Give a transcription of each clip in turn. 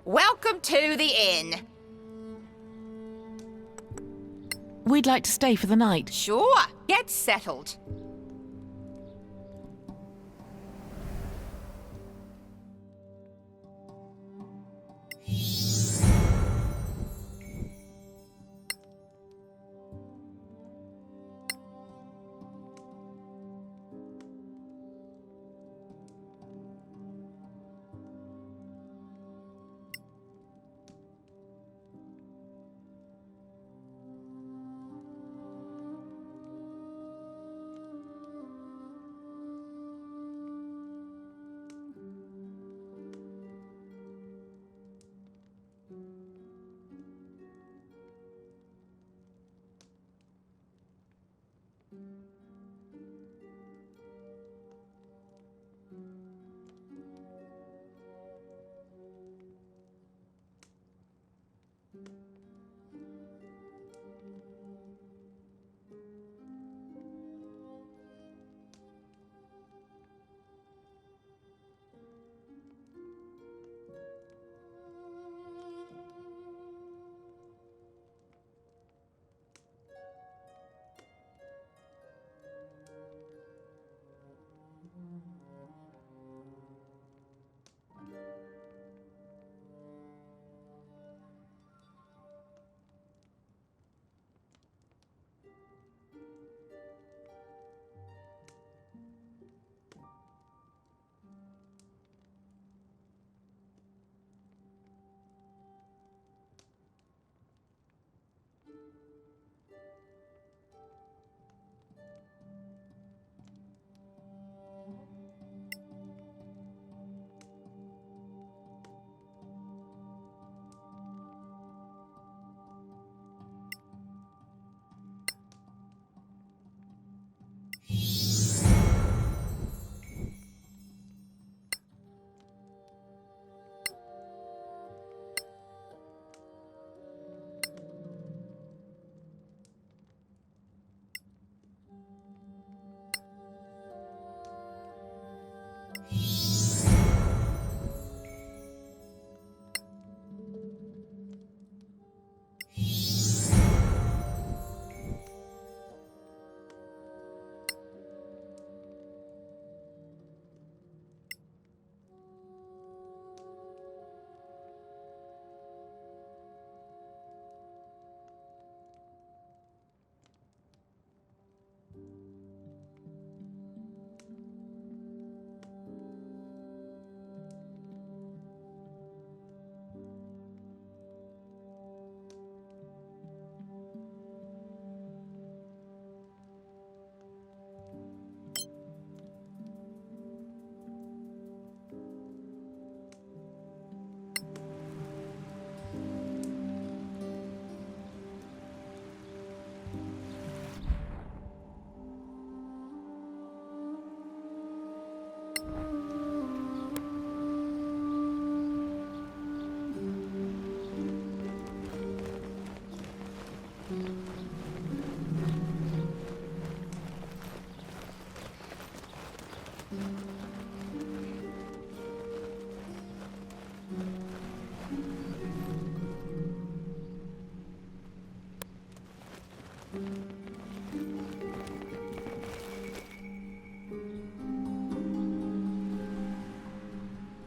Welcome to the inn. We'd like to stay for the night. Sure, get settled.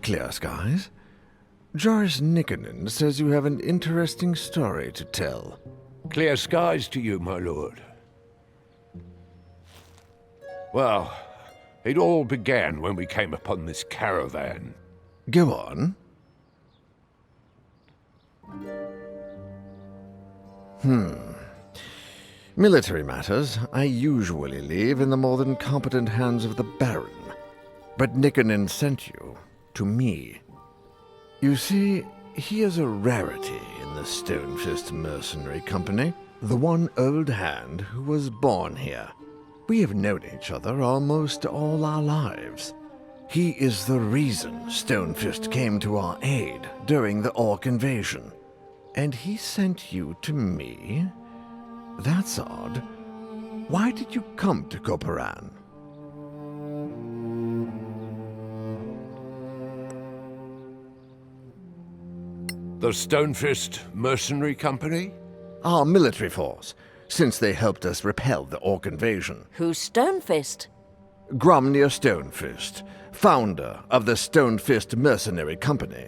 Clear skies. Joris Nicanen says you have an interesting story to tell. Clear skies to you, my lord. Well, it all began when we came upon this caravan. Go on. Military matters I usually leave in the more than competent hands of the Baron. But Nicanen sent you to me. You see, he is a rarity in the Stonefist Mercenary Company, the one old hand who was born here. We have known each other almost all our lives. He is the reason Stonefist came to our aid during the Orc invasion. And he sent you to me? That's odd. Why did you come to Koparan? The Stonefist Mercenary Company? Our military force, since they helped us repel the Orc invasion. Who's Stonefist? Gromnir Stonefist, founder of the Stonefist Mercenary Company.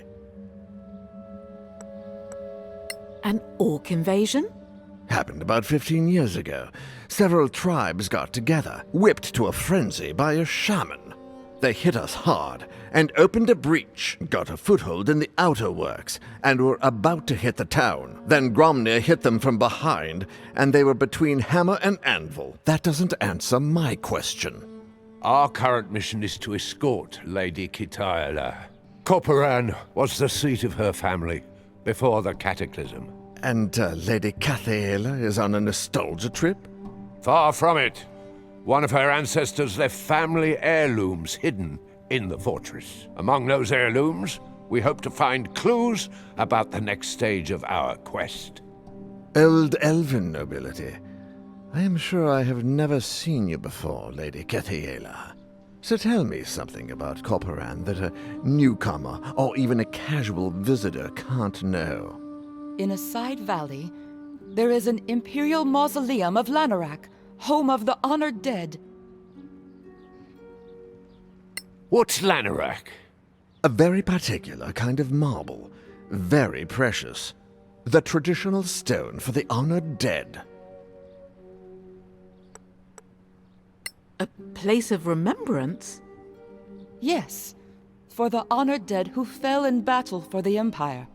An orc invasion? Happened about 15 years ago. Several tribes got together, whipped to a frenzy by a shaman. They hit us hard and opened a breach, got a foothold in the outer works, and were about to hit the town. Then Gromnir hit them from behind, and they were between hammer and anvil. That doesn't answer my question. Our current mission is to escort Lady Kitaela. Corporan was the seat of her family before the Cataclysm. And Lady Cathaela is on a nostalgia trip? Far from it. One of her ancestors left family heirlooms hidden in the fortress. Among those heirlooms, we hope to find clues about the next stage of our quest. Old elven nobility. I am sure I have never seen you before, Lady Cathaela. So tell me something about Corporan that a newcomer or even a casual visitor can't know. In a side valley, there is an imperial mausoleum of Lanarak, home of the honored dead. What's Lanarak? A very particular kind of marble, very precious. The traditional stone for the honored dead. A place of remembrance? Yes, for the honored dead who fell in battle for the Empire.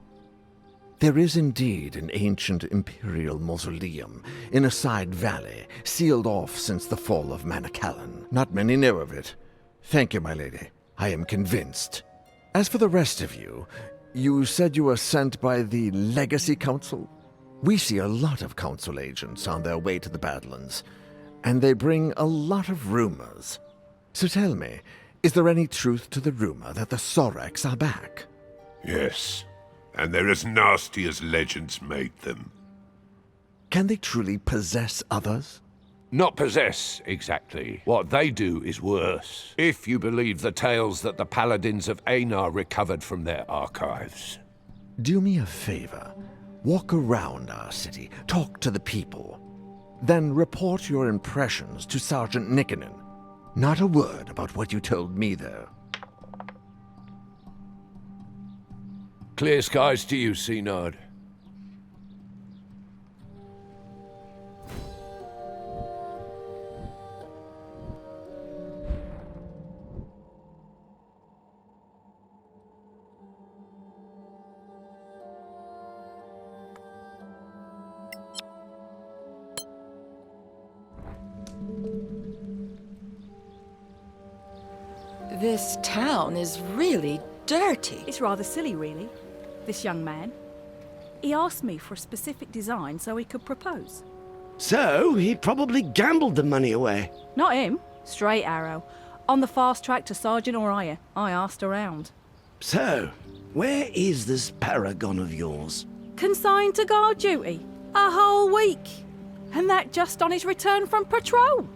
There is indeed an ancient imperial mausoleum in a side valley, sealed off since the fall of Calling. Not many know of it. Thank you, my lady. I am convinced. As for the rest of you, you said you were sent by the Legacy Council? We see a lot of Council agents on their way to the Badlands, and they bring a lot of rumors. So tell me, is there any truth to the rumor that the Soraks are back? Yes, and they're as nasty as legends made them. Can they truly possess others? Not possess, exactly. What they do is worse, if you believe the tales that the Paladins of Einar recovered from their archives. Do me a favor. Walk around our city, talk to the people. Then report your impressions to Sergeant Nikkonen. Not a word about what you told me, though. Clear skies to you, Synod. This town is really dirty. It's rather silly, really, this young man. He asked me for a specific design so he could propose. So, he probably gambled the money away. Not him. Straight arrow. On the fast track to Sergeant Oriah. I asked around. So, where is this paragon of yours? Consigned to guard duty. A whole week. And that just on his return from patrol.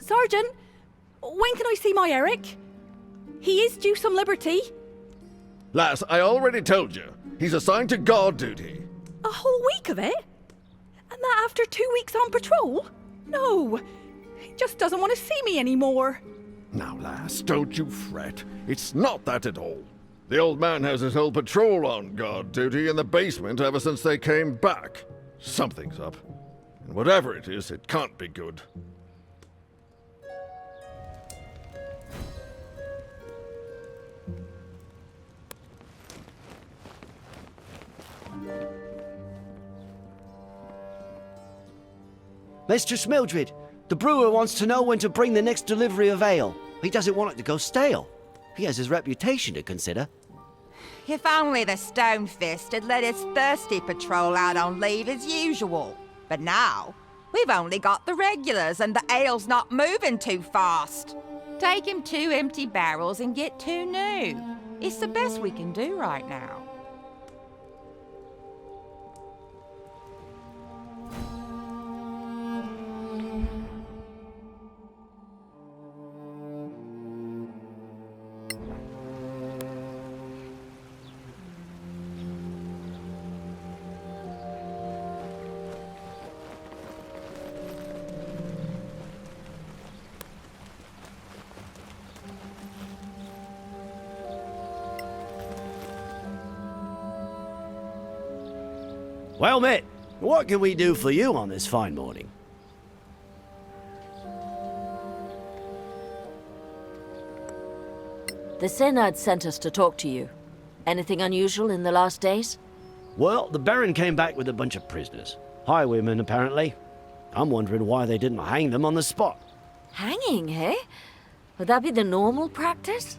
Sergeant, when can I see my Eric? He is due some liberty. Lass, I already told you. He's assigned to guard duty. A whole week of it? And that after 2 weeks on patrol? No, he just doesn't want to see me anymore. Now, lass, don't you fret. It's not that at all. The old man has his whole patrol on guard duty in the basement ever since they came back. Something's up. And whatever it is, it can't be good. Mistress Mildred, The brewer wants to know when to bring the next delivery of ale. He doesn't want it to go stale. He has his reputation to consider. If only the Stonefist had let his thirsty patrol out on leave as usual. But now, we've only got the regulars and the ale's not moving too fast. Take him 2 empty barrels and get 2 new. It's the best we can do right now. Well, mate, what can we do for you on this fine morning? The Synod sent us to talk to you. Anything unusual in the last days? Well, the Baron came back with a bunch of prisoners. Highwaymen, apparently. I'm wondering why they didn't hang them on the spot. Hanging, eh? Would that be the normal practice?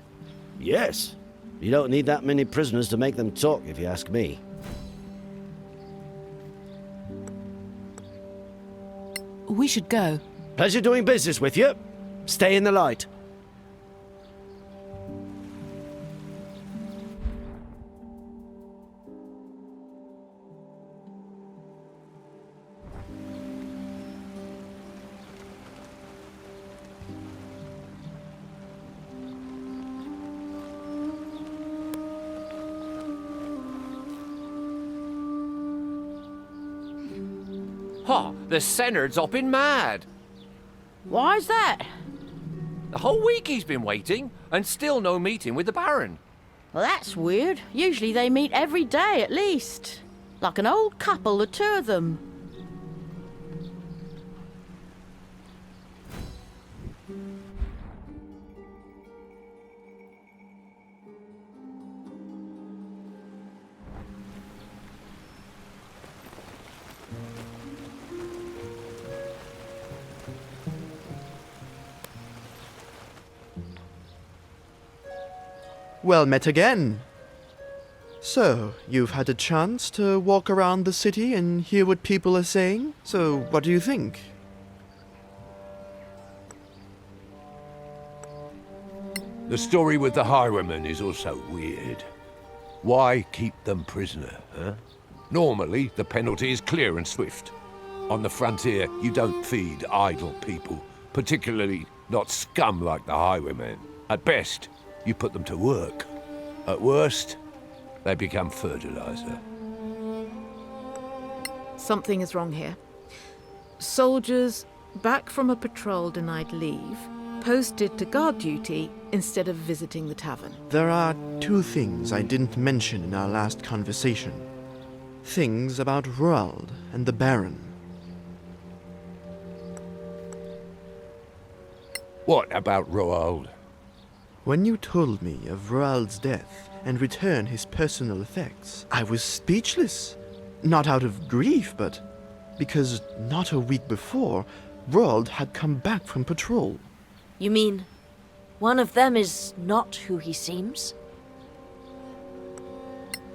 Yes. You don't need that many prisoners to make them talk, if you ask me. We should go. Pleasure doing business with you. Stay in the light. Oh, the Senard's hopping mad. Why's that? The whole week he's been waiting, and still no meeting with the Baron. Well, that's weird. Usually they meet every day at least. Like an old couple, the 2 of them. Well met again. So, you've had a chance to walk around the city and hear what people are saying? So, what do you think? The story with the highwaymen is also weird. Why keep them prisoner, huh? Normally, the penalty is clear and swift. On the frontier, you don't feed idle people, particularly not scum like the highwaymen. At best, you put them to work. At worst, they become fertilizer. Something is wrong here. Soldiers back from a patrol denied leave, posted to guard duty instead of visiting the tavern. There are 2 things I didn't mention in our last conversation. Things about Roald and the Baron. What about Roald? When you told me of Roald's death and returned his personal effects, I was speechless. Not out of grief, but because not a week before, Roald had come back from patrol. You mean one of them is not who he seems?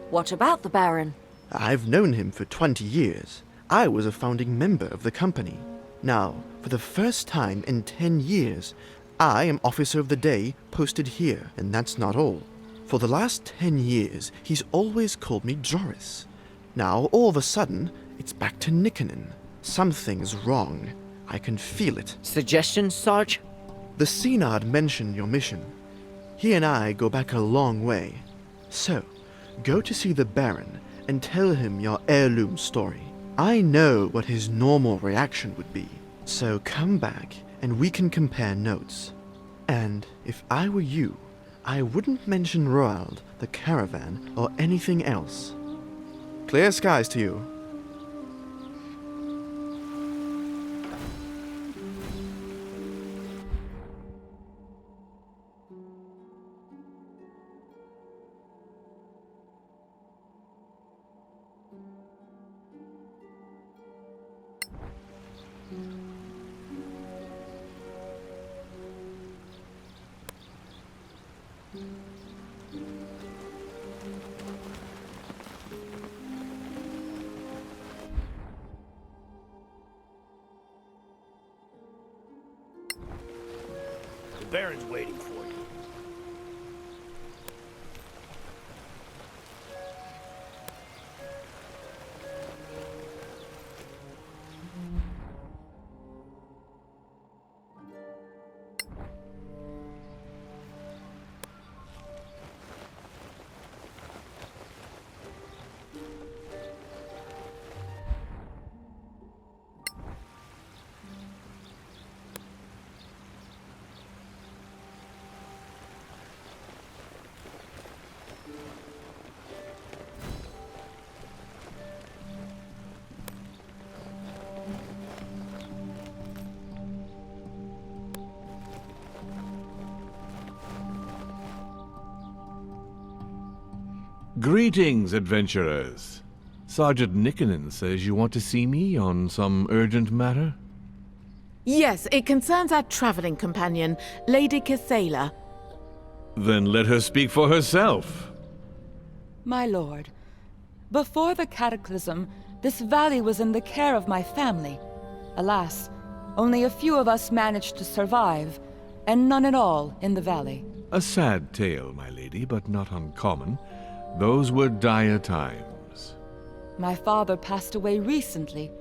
What about the Baron? I've known him for 20 years. I was a founding member of the company. Now, for the first time in 10 years, I am Officer of the Day, posted here, and that's not all. For the last 10 years, he's always called me Joris. Now, all of a sudden, it's back to Nikkonen. Something's wrong. I can feel it. Suggestions, Sarge? The Synod mentioned your mission. He and I go back a long way. So, go to see the Baron and tell him your heirloom story. I know what his normal reaction would be. So come back and we can compare notes. And if I were you, I wouldn't mention Roald, the caravan, or anything else. Clear skies to you. Baron's waiting for you. Greetings, adventurers. Sergeant Nickenen says you want to see me on some urgent matter? Yes, it concerns our traveling companion, Lady Kithaela. Then let her speak for herself. My lord, before the cataclysm, this valley was in the care of my family. Alas, only a few of us managed to survive, and none at all in the valley. A sad tale, my lady, but not uncommon. Those were dire times. My father passed away recently.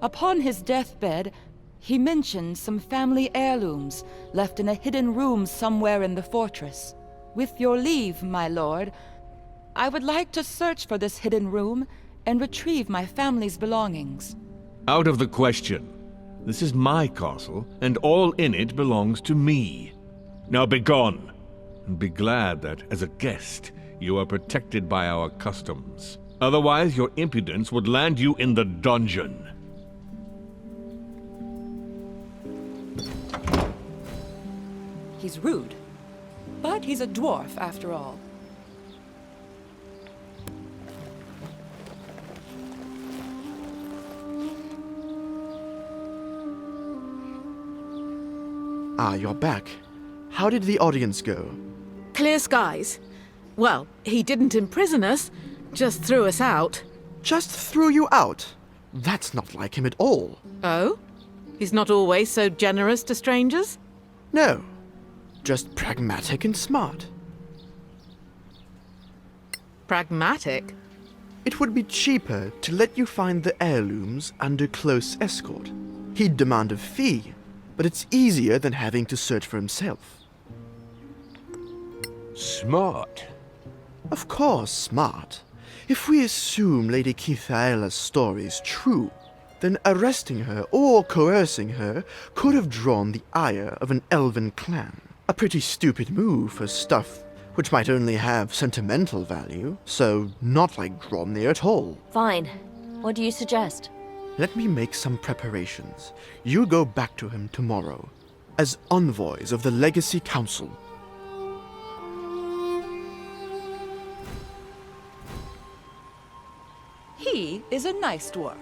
Upon his deathbed, he mentioned some family heirlooms left in a hidden room somewhere in the fortress. With your leave, my lord, I would like to search for this hidden room and retrieve my family's belongings. Out of the question. This is my castle, and all in it belongs to me. Now begone, and be glad that, as a guest, you are protected by our customs. Otherwise, your impudence would land you in the dungeon. He's rude, but he's a dwarf after all. Ah, you're back. How did the audience go? Clear skies. Well, he didn't imprison us, just threw us out. Just threw you out? That's not like him at all. Oh? He's not always so generous to strangers? No. Just pragmatic and smart. Pragmatic? It would be cheaper to let you find the heirlooms under close escort. He'd demand a fee, but it's easier than having to search for himself. Smart. Of course, smart. If we assume Lady Kithaela's story is true, then arresting her or coercing her could have drawn the ire of an elven clan. A pretty stupid move for stuff which might only have sentimental value, so not like Gromnir at all. Fine. What do you suggest? Let me make some preparations. You go back to him tomorrow, as envoys of the Legacy Council. He is a nice dwarf.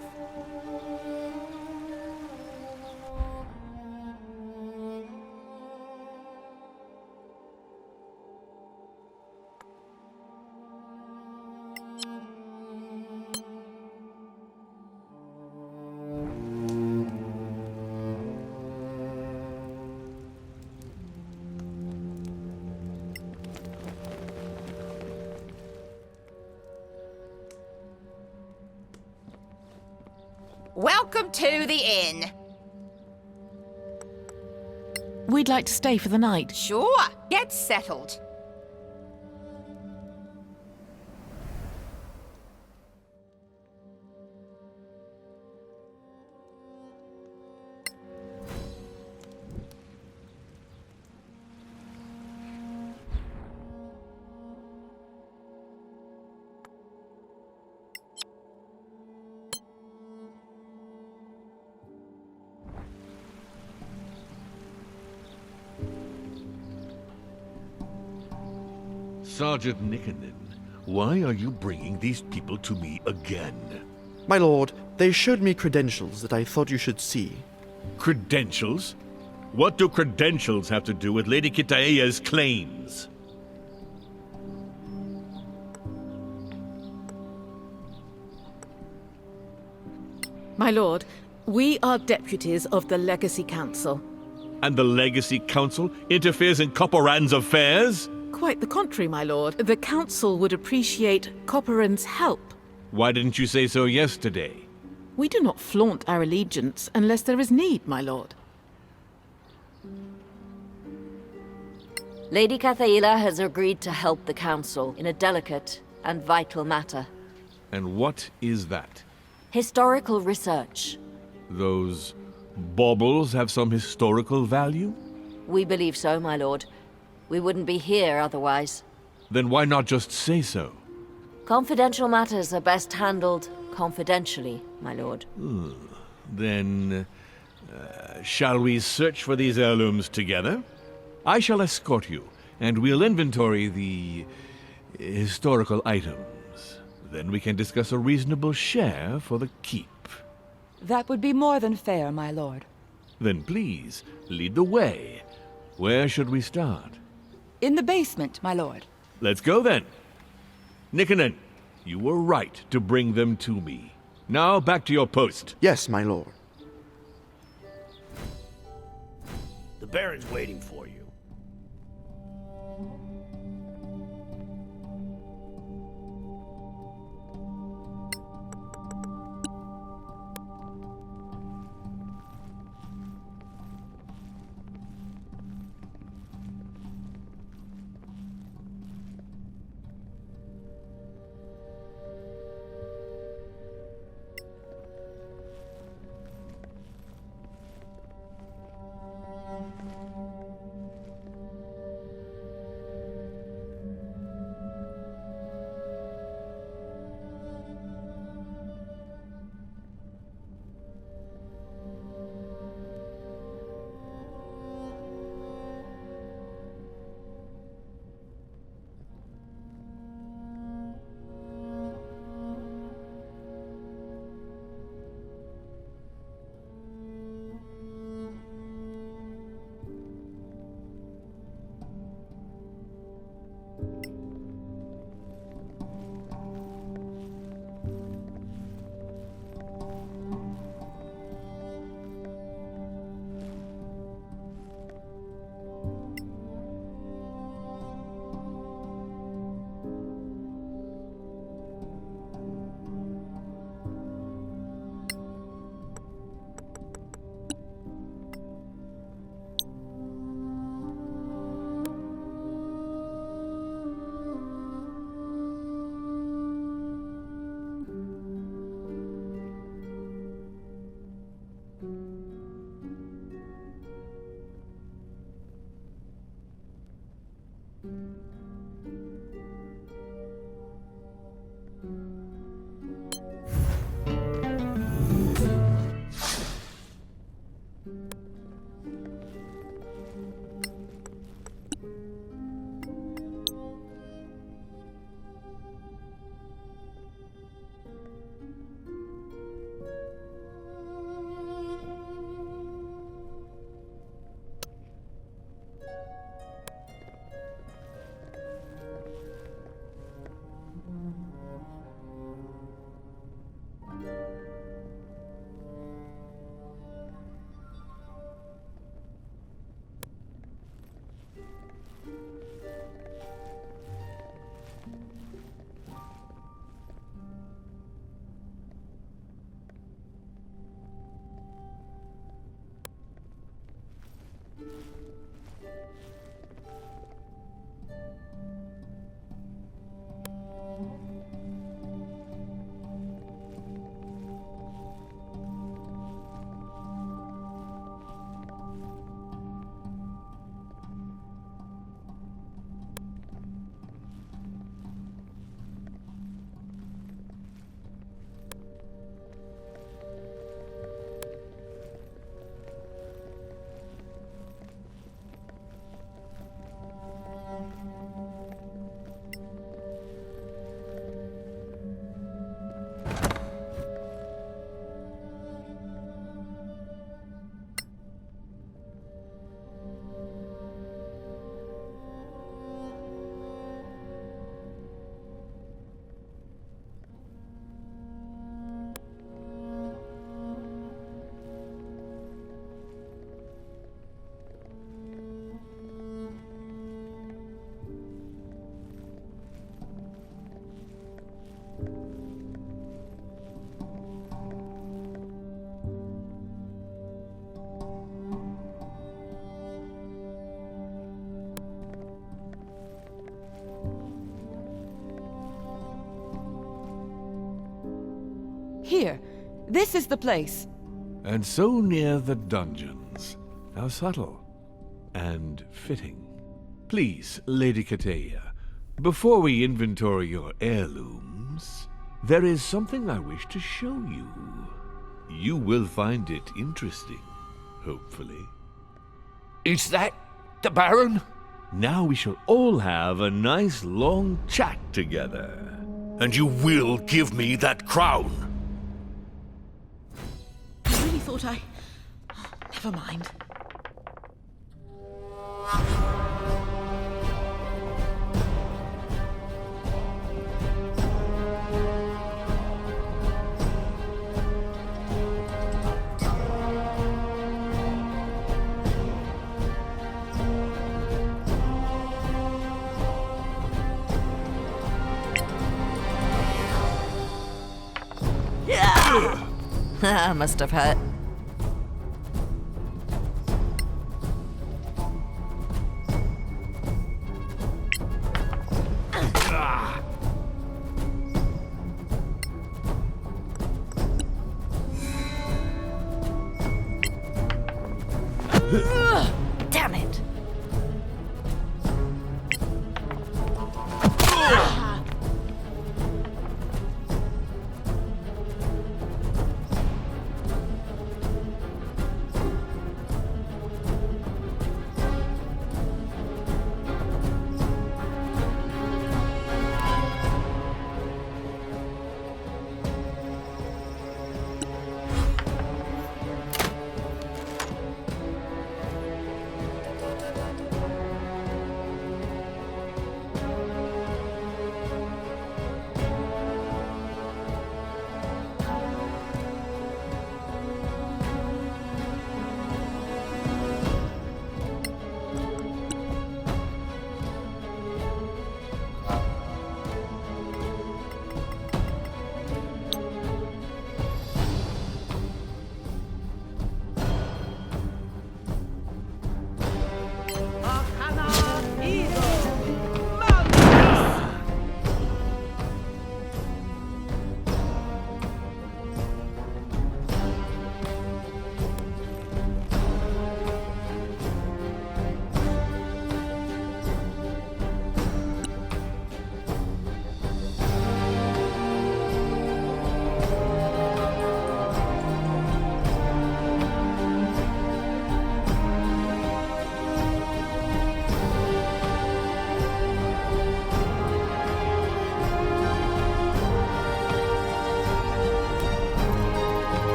Welcome to the inn. We'd like to stay for the night. Sure, get settled. Sergeant Nickenen, why are you bringing these people to me again? My lord, they showed me credentials that I thought you should see. Credentials? What do credentials have to do with Lady Kithaela's claims? My lord, we are deputies of the Legacy Council. And the Legacy Council interferes in Copperan's affairs? Quite the contrary, my lord. The council would appreciate Copperan's help. Why didn't you say so yesterday? We do not flaunt our allegiance unless there is need, my lord. Lady Cathaela has agreed to help the council in a delicate and vital matter. And what is that? Historical research. Those baubles have some historical value? We believe so, my lord. We wouldn't be here otherwise. Then why not just say so? Confidential matters are best handled confidentially, my lord. Then, shall we search for these heirlooms together? I shall escort you, and we'll inventory the historical items. Then we can discuss a reasonable share for the keep. That would be more than fair, my lord. Then please, lead the way. Where should we start? In the basement, my lord. Let's go then. Nikonin, you were right to bring them to me. Now back to your post. Yes, my lord. The Baron's waiting for you. Here, this is the place. And so near the dungeons. How subtle. And fitting. Please, Lady Kateya, before we inventory your heirlooms, there is something I wish to show you. You will find it interesting, hopefully. Is that the Baron? Now we shall all have a nice long chat together. And you will give me that crown. I really thought I... Never mind. Must have hurt. Damn it!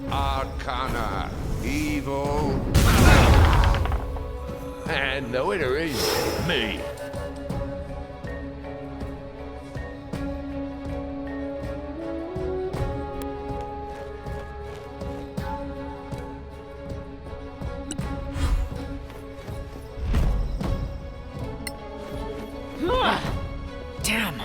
Arcana, evil. And the winner is me. Damn.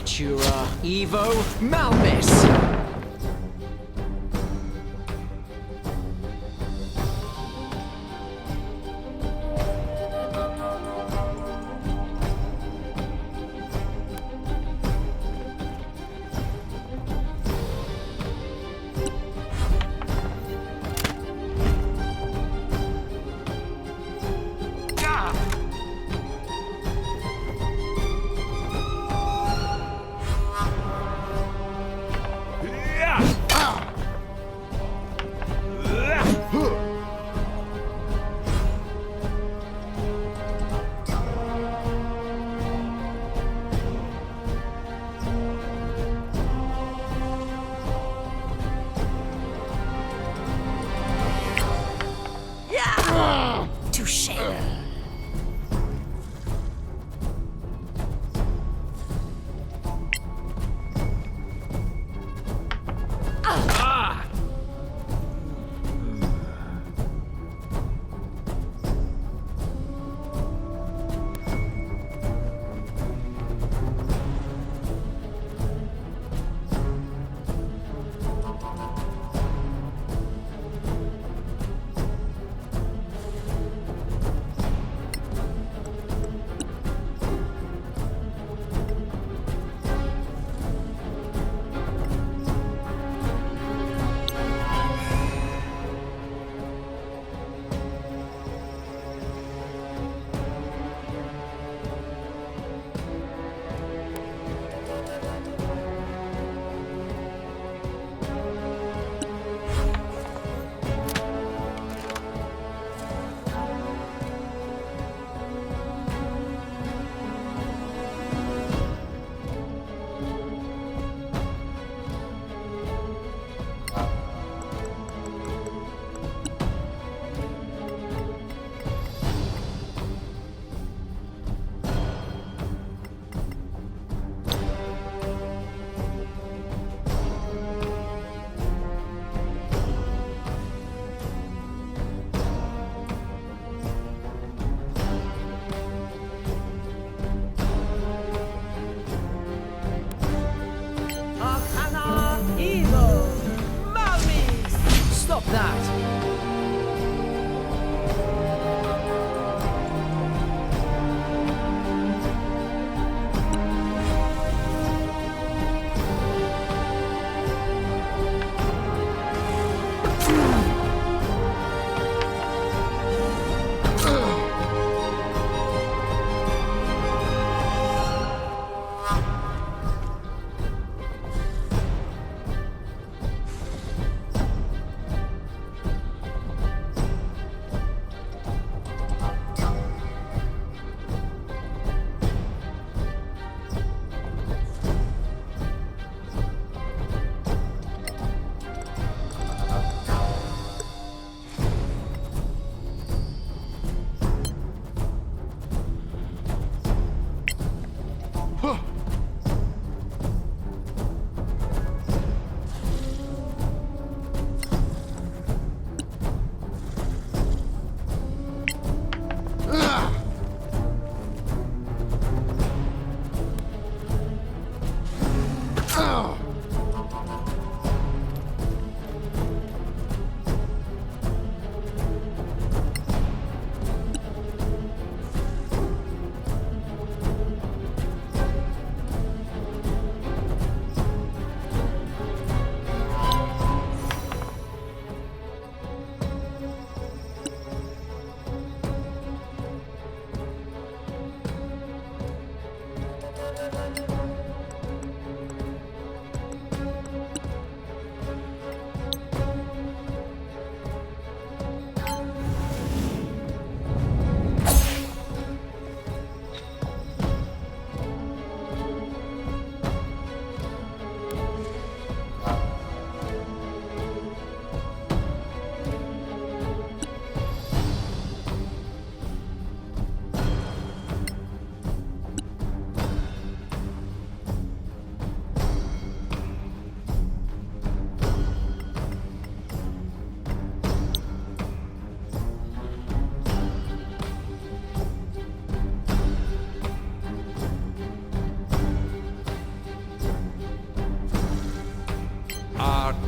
Natura Evo Malvis! Touché. Stop that!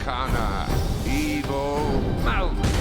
Arcana, Evo, Malmus.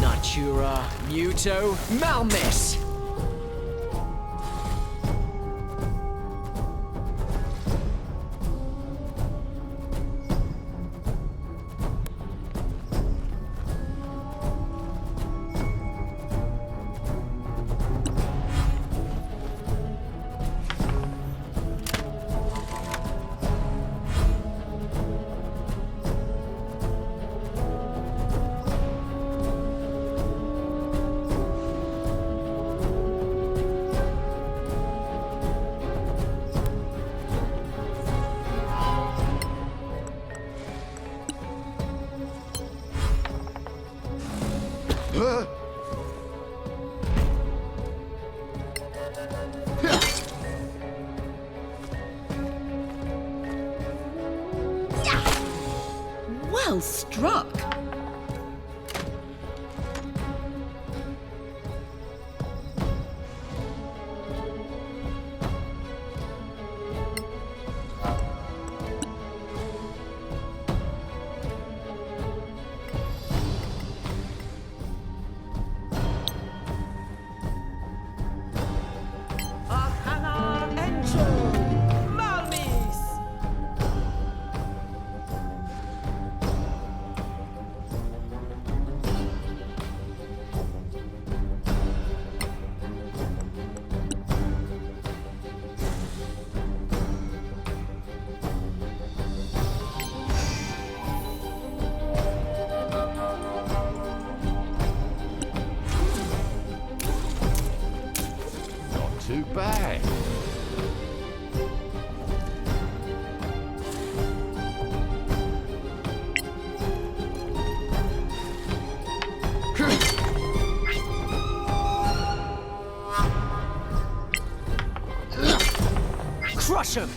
Natura, Muto, Malmis! Well struck. Arcana, Encho, Malmis! Not too bad. Crush him!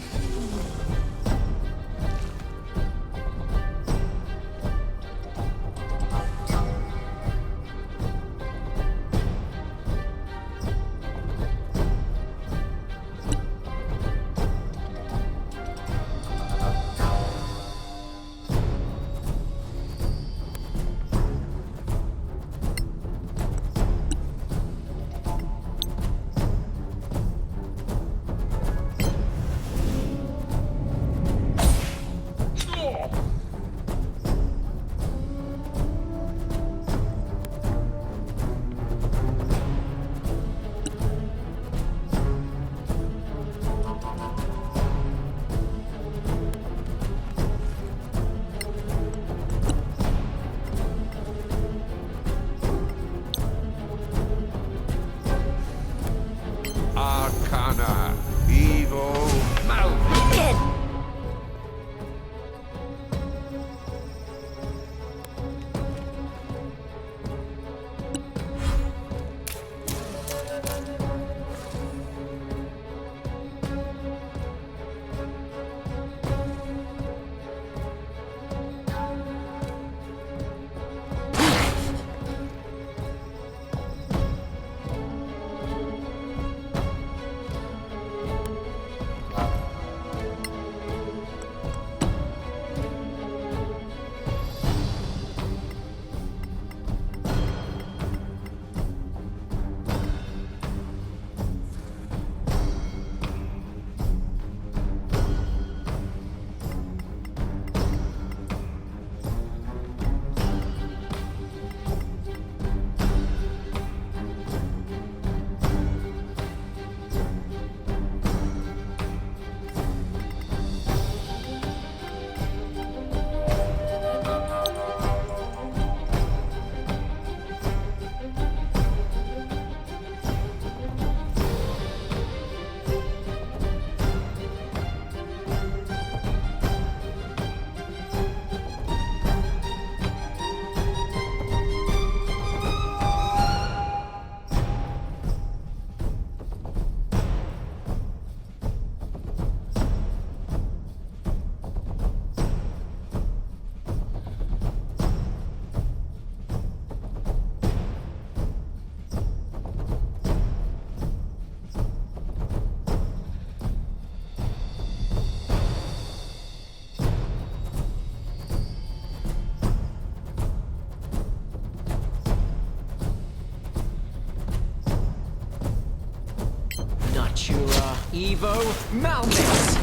Natura, Evo, Malmix!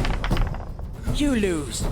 You lose.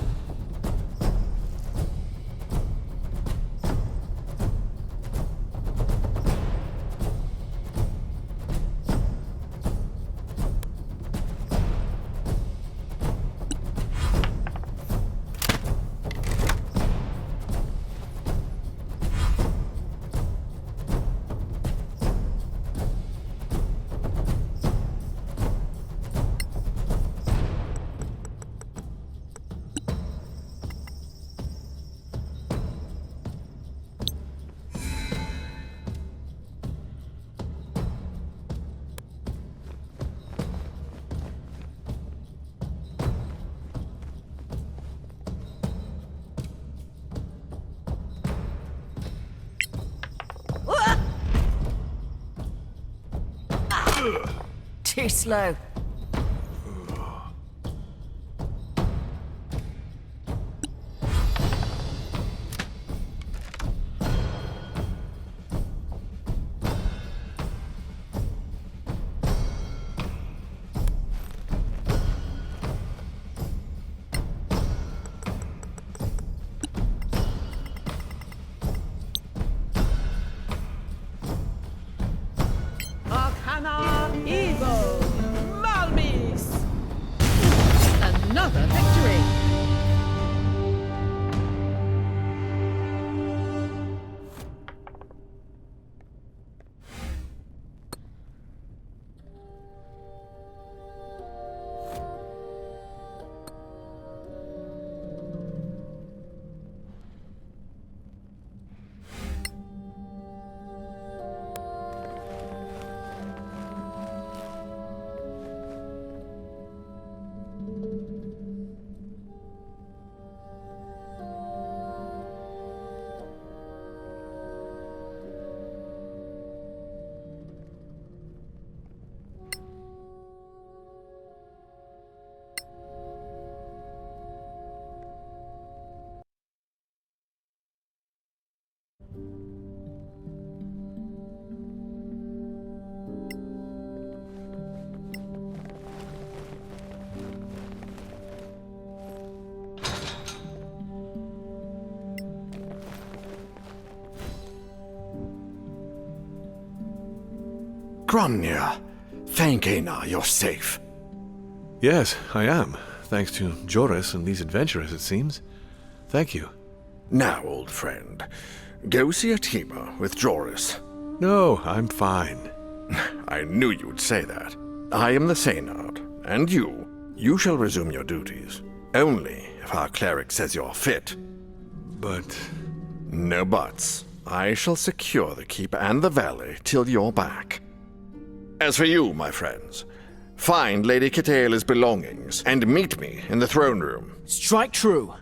Too slow. Arcana Evo Malmis! Another victory! Gromnir, thank Einar you're safe. Yes, I am. Thanks to Joris and these adventurers, it seems. Thank you. Now, old friend, go see Atima with Joris. No, I'm fine. I knew you'd say that. I am the Seynard, and you shall resume your duties. Only if our cleric says you're fit. But... No buts. I shall secure the keep and the valley till you're back. As for you, my friends, find Lady Kitaela's belongings and meet me in the throne room. Strike true.